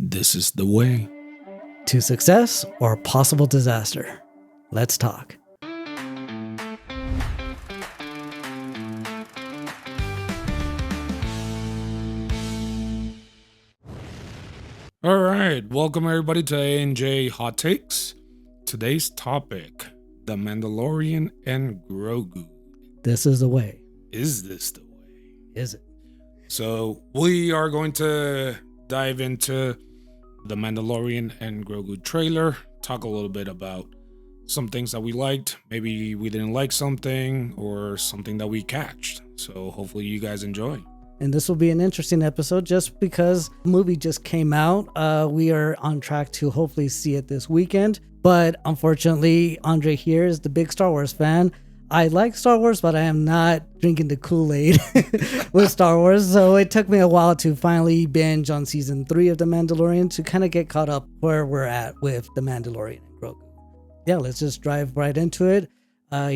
This is the way. To success or possible disaster? Let's talk. All right, welcome everybody to A&J Hot Takes. Today's topic, the Mandalorian and Grogu. This is the way. Is this the way? Is it? So we are going to dive into the Mandalorian and Grogu trailer, talk a little bit about some things that we liked, maybe we didn't like something, or something that we catched. So hopefully you guys enjoy. And this will be an interesting episode just because the movie just came out. We are on track to hopefully see it this weekend. But unfortunately, Andre here is the big Star Wars fan. I like Star Wars, but I am not drinking the Kool-Aid with Star Wars. So it took me a while to finally binge on season 3 of The Mandalorian to kind of get caught up where we're at with The Mandalorian and Grogu. Yeah, let's just dive right into it.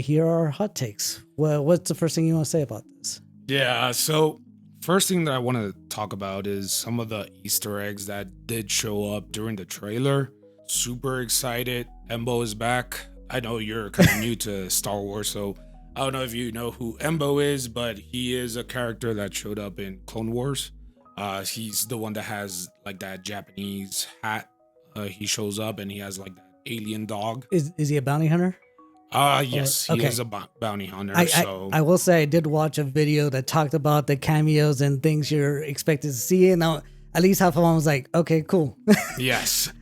Here are our hot takes. Well, what's the first thing you want to say about this? Yeah, so first thing that I want to talk about is some of the Easter eggs that did show up during the trailer. Super excited. Embo is back. I know you're kind of new to Star Wars, so I don't know if you know who Embo is, but he is a character that showed up in Clone Wars. He's the one that has like that Japanese hat. He shows up and he has like that alien dog. Is he a bounty hunter? Yes, he okay. is a bounty hunter. I will say I did watch a video that talked about the cameos and things you're expected to see, and at least half of them was like, okay, cool. Yes.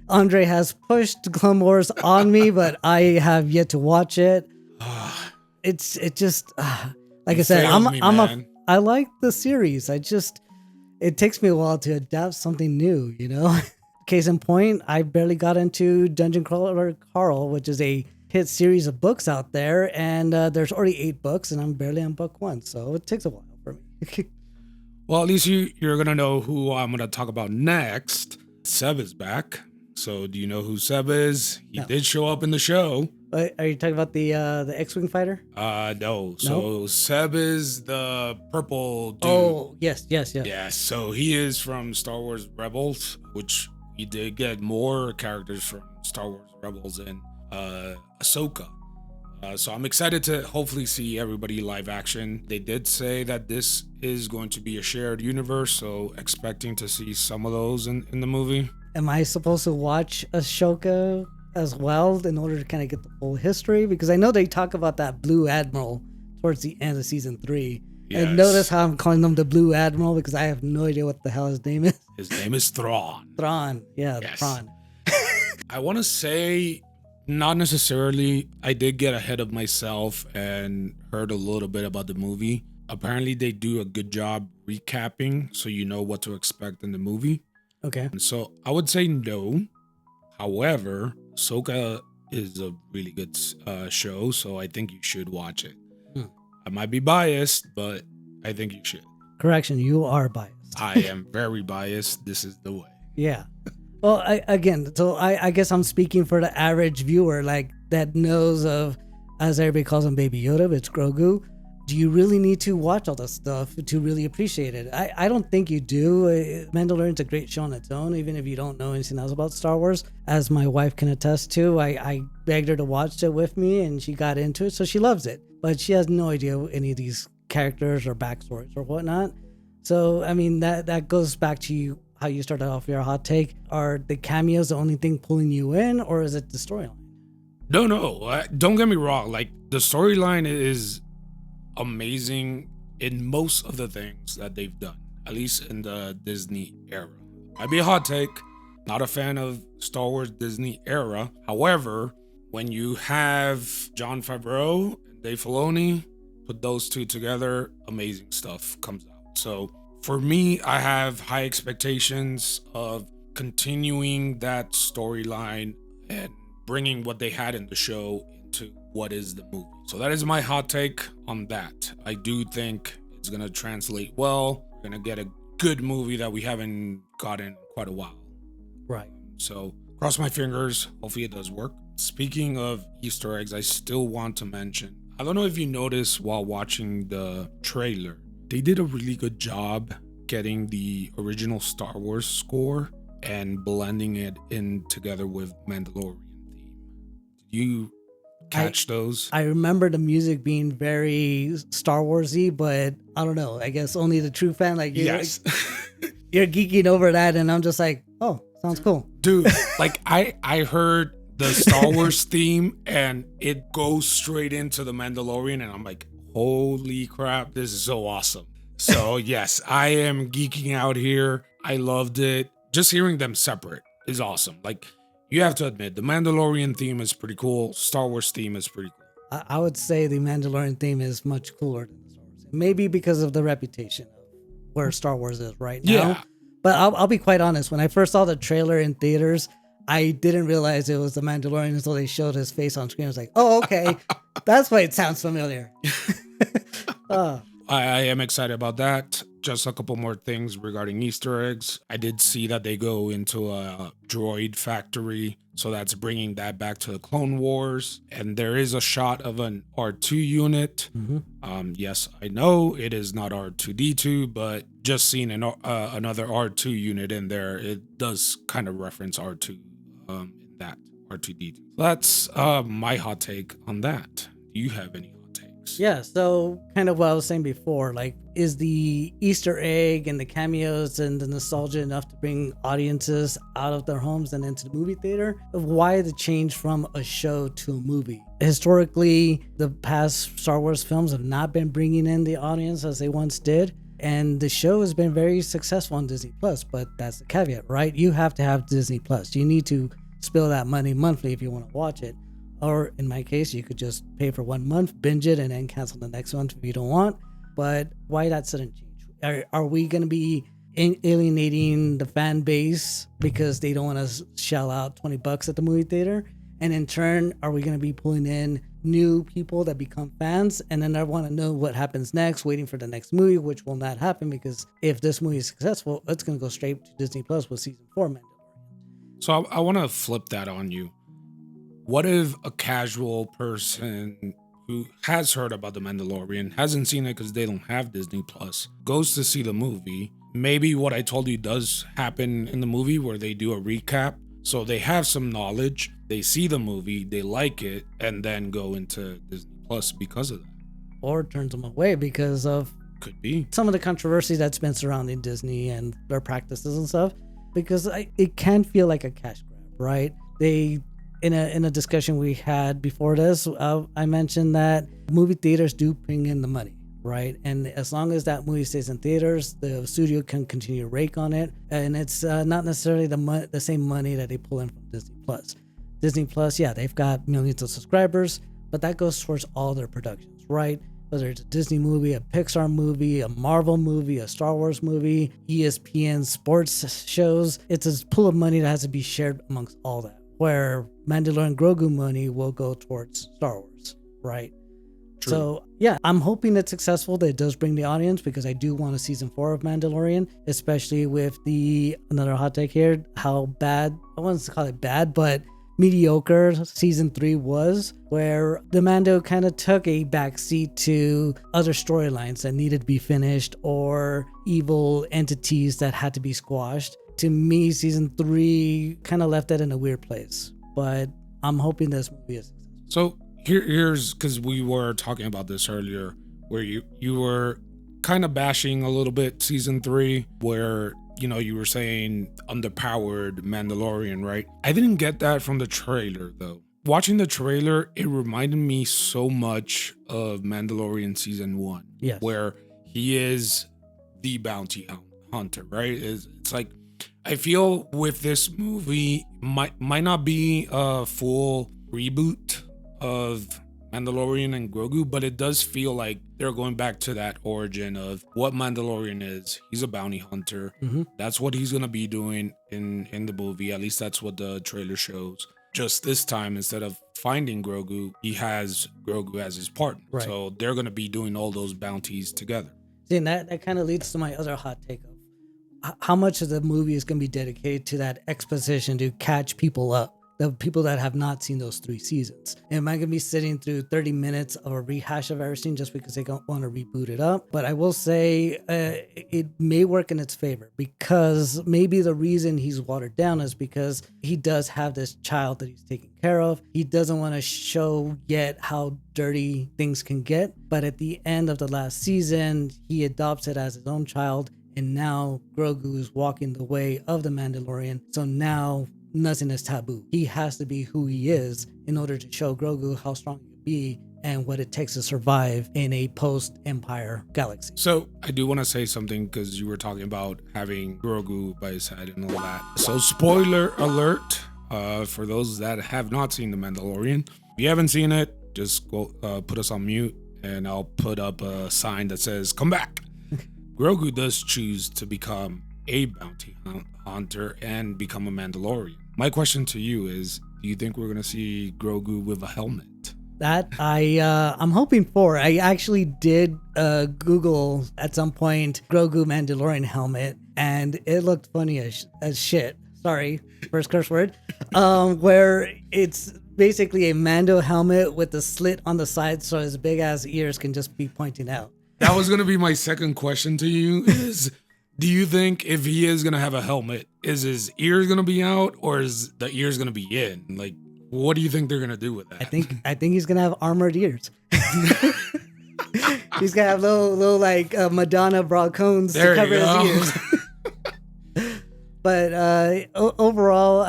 Andre has pushed Clone Wars on me, but I have yet to watch it. It just like I said, I like the series. It takes me a while to adapt something new, you know. Case in point, I barely got into Dungeon Crawler Carl, which is a hit series of books out there, and there's already 8 books, and I'm barely on book 1, so it takes a while for me. Well, at least you're going to know who I'm going to talk about next. Seb is back. So do you know who Seb is? He did show up in the show. Are you talking about the X-Wing fighter? No. So Seb is the purple dude. Oh, yes. Yeah, so he is from Star Wars Rebels, which we did get more characters from Star Wars Rebels and Ahsoka. So I'm excited to hopefully see everybody live action. They did say that this is going to be a shared universe, so expecting to see some of those in the movie. Am I supposed to watch Ahsoka as well in order to kind of get the full history? Because I know they talk about that Blue Admiral towards the end of season 3. Yes. And notice how I'm calling him the Blue Admiral because I have no idea what the hell his name is. His name is Thrawn. Yes. Thrawn. I want to say, not necessarily. I did get ahead of myself and heard a little bit about the movie. Apparently, they do a good job recapping so you know what to expect in the movie. Okay. And so I would say no. However, Ahsoka is a really good show, so I think you should watch it. I might be biased, but I think you should. Correction, you are biased. I am very biased. This is the way. Yeah. Well, I guess I'm speaking for the average viewer, like that knows of, as everybody calls him, Baby Yoda. It's Grogu. Do you really need to watch all this stuff to really appreciate it? I don't think you do. Mandalorian's a great show on its own, even if you don't know anything else about Star Wars. As my wife can attest to, I begged her to watch it with me, and she got into it, so she loves it. But she has no idea any of these characters or backstories or whatnot. So, I mean, that goes back to you. How you started off your hot take. Are the cameos the only thing pulling you in, or is it the storyline? No. Don't get me wrong. Like, the storyline is amazing in most of the things that they've done, at least in the Disney era. Might be a hot take. Not a fan of Star Wars Disney era. However, when you have Jon Favreau and Dave Filoni, put those two together, amazing stuff comes out. So for me, I have high expectations of continuing that storyline and bringing what they had in the show into what is the movie. So that is my hot take on that. I do think it's going to translate well. We're going to get a good movie that we haven't gotten in quite a while. Right. So cross my fingers. Hopefully it does work. Speaking of Easter eggs, I still want to mention, I don't know if you noticed while watching the trailer, they did a really good job getting the original Star Wars score and blending it in together with Mandalorian theme. Did you catch those? I remember the music being very Star Warsy, but I don't know. I guess only the true fan like you. Yes. You're geeking over that, and I'm just like, oh, sounds cool. Dude, like I heard the Star Wars theme and it goes straight into the Mandalorian and I'm like, holy crap, this is so awesome. So yes, I am geeking out here. I loved it. Just hearing them separate is awesome. Like, you have to admit, the Mandalorian theme is pretty cool. Star Wars theme is pretty cool. I would say the Mandalorian theme is much cooler than the Star Wars. Maybe because of the reputation of where Star Wars is right now. Yeah. But I'll be quite honest. When I first saw the trailer in theaters, I didn't realize it was the Mandalorian until they showed his face on screen. I was like, oh, okay. That's why it sounds familiar. I am excited about that. Just a couple more things regarding Easter eggs. I did see that they go into a droid factory, so that's bringing that back to the Clone Wars. And there is a shot of an R2 unit. Mm-hmm. Yes, I know it is not R2D2, but just seeing another R2 unit in there, it does kind of reference R2 in that R2D2. That's my hot take on that. Do you have any hot takes? Yeah, so kind of what I was saying before, like, is the Easter egg and the cameos and the nostalgia enough to bring audiences out of their homes and into the movie theater? Why the change from a show to a movie? Historically, the past Star Wars films have not been bringing in the audience as they once did. And the show has been very successful on Disney Plus, but that's the caveat, right? You have to have Disney Plus. You need to spill that money monthly if you want to watch it. Or in my case, you could just pay for 1 month, binge it, and then cancel the next month if you don't want. But why that sudden change? Are we going to be alienating the fan base because they don't want to shell out $20 at the movie theater? And in turn, are we going to be pulling in new people that become fans and then I want to know what happens next, waiting for the next movie, which will not happen because if this movie is successful, it's going to go straight to Disney Plus with season 4 Mandalorian. So I want to flip that on you. What if a casual person who has heard about The Mandalorian, hasn't seen it because they don't have Disney Plus, goes to see the movie? Maybe what I told you does happen in the movie where they do a recap. So they have some knowledge, they see the movie, they like it, and then go into Disney Plus because of that. Or turns them away because of could be some of the controversy that's been surrounding Disney and their practices and stuff. Because it can feel like a cash grab, right? They in a discussion we had before this, I mentioned that movie theaters do bring in the money, right? And as long as that movie stays in theaters, the studio can continue to rake on it, and it's not necessarily the same money that they pull in from Disney Plus. Disney Plus, yeah, they've got millions of subscribers, but that goes towards all their productions, right? Whether it's a Disney movie, a Pixar movie, a Marvel movie, a Star Wars movie, ESPN sports shows, it's a pool of money that has to be shared amongst all that. Where Mandalorian Grogu money will go towards Star Wars, right? True. So, yeah, I'm hoping it's successful, that it does bring the audience, because I do want a season 4 of Mandalorian, especially with another hot take here, how bad, I wouldn't call it bad, but mediocre season 3 was, where the Mando kind of took a backseat to other storylines that needed to be finished or evil entities that had to be squashed. To me, season 3 kind of left that in a weird place, but I'm hoping this movie is successful. So here's, because we were talking about this earlier, where you were kind of bashing a little bit season 3, where you were saying underpowered Mandalorian, right? I didn't get that from the trailer though. Watching the trailer, it reminded me so much of Mandalorian season 1, yes, where he is the bounty hunter, right? It's like, I feel with this movie might not be a full reboot of Mandalorian and Grogu, but it does feel like they're going back to that origin of what Mandalorian is. He's a bounty hunter. Mm-hmm. That's what he's gonna be doing in the movie. At least that's what the trailer shows. Just this time, instead of finding Grogu, he has Grogu as his partner. Right. So they're gonna be doing all those bounties together. See, and that kind of leads to my other hot take of how much of the movie is going to be dedicated to that exposition to catch people up the people that have not seen those 3 seasons. Am I going to be sitting through 30 minutes of a rehash of everything just because they don't want to reboot it up? But I will say it may work in its favor, because maybe the reason he's watered down is because he does have this child that he's taking care of. He doesn't want to show yet how dirty things can get. But at the end of the last season, he adopts it as his own child. And now Grogu is walking the way of the Mandalorian. So now nothing is taboo. He has to be who he is in order to show Grogu how strong he can be and what it takes to survive in a post-Empire galaxy. So I do want to say something, because you were talking about having Grogu by his side and all that. So spoiler alert, for those that have not seen The Mandalorian. If you haven't seen it, just go put us on mute and I'll put up a sign that says, come back. Grogu does choose to become a bounty hunter and become a Mandalorian. My question to you is, do you think we're going to see Grogu with a helmet? That I'm hoping for. I actually did Google at some point Grogu Mandalorian helmet, and it looked funny as shit. Sorry, first curse word. Where it's basically a Mando helmet with a slit on the side so his big ass ears can just be pointing out. That was going to be my second question to you is, do you think if he is going to have a helmet, is his ears going to be out or is the ears going to be in? Like, what do you think they're going to do with that? I think he's going to have armored ears. He's going to have little like Madonna bra cones to cover his ears. But overall,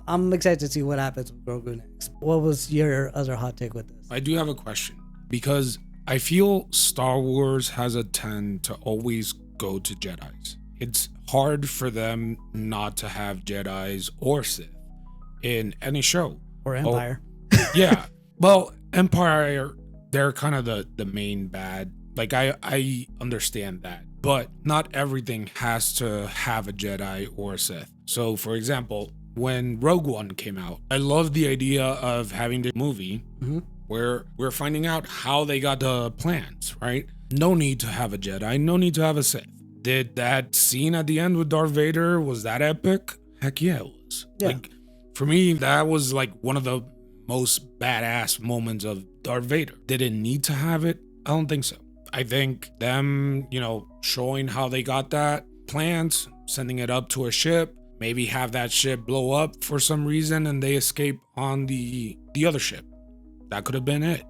I'm excited to see what happens with Grogu next. What was your other hot take with this? I do have a question, because I feel Star Wars has a tend to always go to Jedis. It's hard for them not to have Jedis or Sith in any show. Or Empire. Yeah. Well, Empire, they're kind of the main bad. Like, I understand that. But not everything has to have a Jedi or a Sith. So, for example, when Rogue One came out, I loved the idea of having the movie where we're finding out how they got the plans, right? No need to have a Jedi, no need to have a Sith. Did that scene at the end with Darth Vader, was that epic? Heck yeah, it was. Yeah. Like, for me, that was like one of the most badass moments of Darth Vader. Did it need to have it? I don't think so. I think them, showing how they got that plans, sending it up to a ship, maybe have that ship blow up for some reason and they escape on the other ship. That could have been it.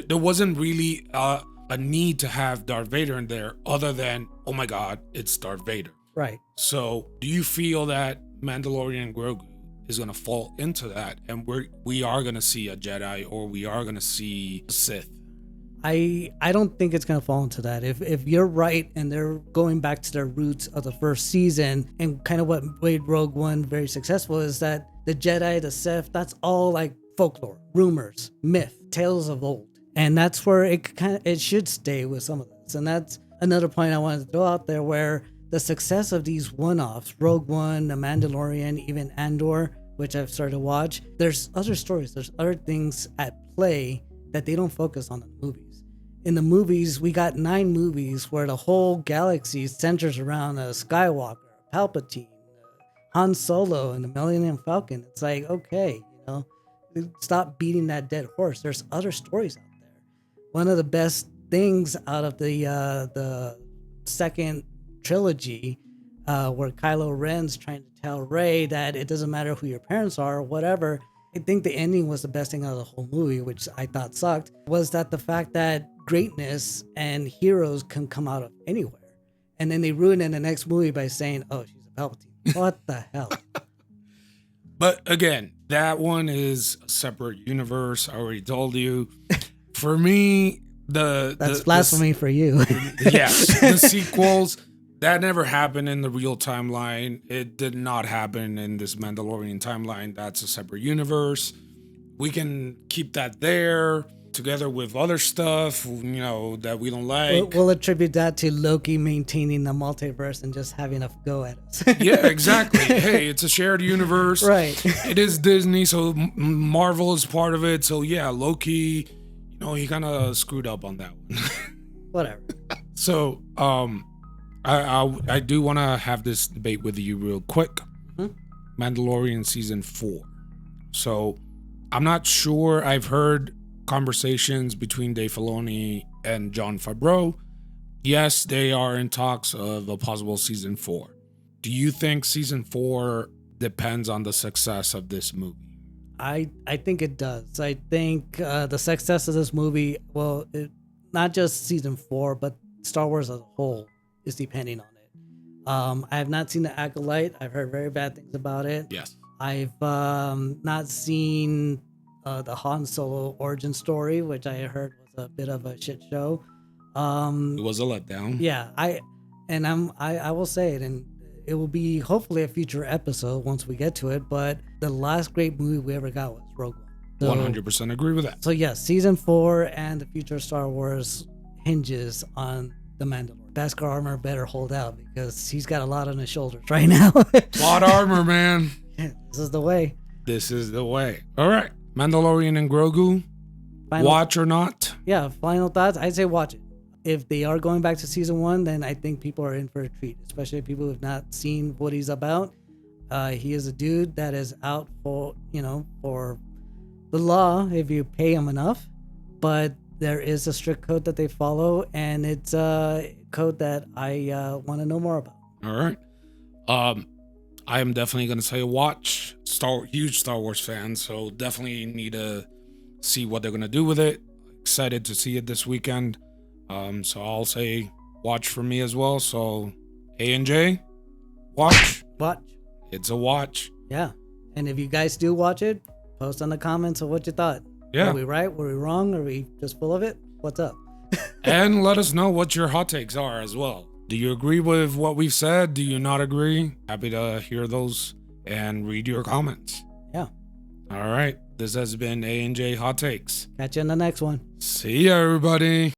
There wasn't really a need to have Darth Vader in there other than, oh my God, it's Darth Vader. Right. So do you feel that Mandalorian Grogu is going to fall into that and we are going to see a Jedi or we are going to see a Sith? I don't think it's going to fall into that. If you're right and they're going back to their roots of the first season, and kind of what made Rogue One very successful is that the Jedi, the Sith, that's all like folklore, rumors, myth, tales of old. And that's where it should stay with some of this. And that's another point I wanted to throw out there, where the success of these one-offs, Rogue One, The Mandalorian, even Andor, which I've started to watch, there's other stories, there's other things at play that they don't focus on in the movies. In the movies, we got 9 movies where the whole galaxy centers around a Skywalker, Palpatine, Han Solo, and the Millennium Falcon. It's like, okay, stop beating that dead horse. There's other stories out there. One of the best things out of the second trilogy, where Kylo Ren's trying to tell Rey that it doesn't matter who your parents are or whatever. I think the ending was the best thing out of the whole movie, which I thought sucked, was that the fact that greatness and heroes can come out of anywhere. And then they ruin it in the next movie by saying, oh, she's a Palpatine. What the hell? But again, that one is a separate universe. I already told you. For me, that's blasphemy for you. Yes, the sequels, that never happened in the real timeline. It did not happen in this Mandalorian timeline. That's a separate universe. We can keep that there together with other stuff, that we don't like. We'll attribute that to Loki maintaining the multiverse and just having a go at us. Yeah, exactly. Hey, it's a shared universe. Right. It is Disney, so Marvel is part of it. So yeah, Loki, he kind of screwed up on that one. Whatever. So, I do want to have this debate with you real quick. Mandalorian season 4. So I'm not sure. I've heard conversations between Dave Filoni and Jon Favreau. Yes, they are in talks of a possible season 4. Do you think season 4 depends on the success of this movie? I think it does. I think the success of this movie, well, not just season 4, but Star Wars as a whole is depending on it. I have not seen The Acolyte. I've heard very bad things about it. Yes. I've not seen the Han Solo origin story, which I heard was a bit of a shit show. It was a letdown. Yeah, I will say it, and it will be hopefully a future episode once we get to it. But the last great movie we ever got was Rogue One. 100% agree with that. So yes, season 4 and the future Star Wars hinges on the Mandalorian. Beskar armor better hold out because he's got a lot on his shoulders right now. Plot armor, man. This is the way. This is the way. All right. Mandalorian and Grogu. Watch or not? Yeah, final thoughts. I'd say watch it. If they are going back to season 1, then I think people are in for a treat, especially people who have not seen what he's about. He is a dude that is out for, for the law if you pay him enough. But there is a strict code that they follow, and it's a code that I want to know more about. All right. I am definitely going to say watch. Huge Star Wars fan, so definitely need to see what they're going to do with it. Excited to see it this weekend. So I'll say watch for me as well. So A&J, watch. Watch. It's a watch. Yeah. And if you guys do watch it, post on the comments of what you thought. Yeah. Were we right? Were we wrong? Are we just full of it? What's up? And let us know what your hot takes are as well. Do you agree with what we've said? Do you not agree? Happy to hear those and read your comments. Yeah. All right. This has been A&J Hot Takes. Catch you in the next one. See ya, everybody.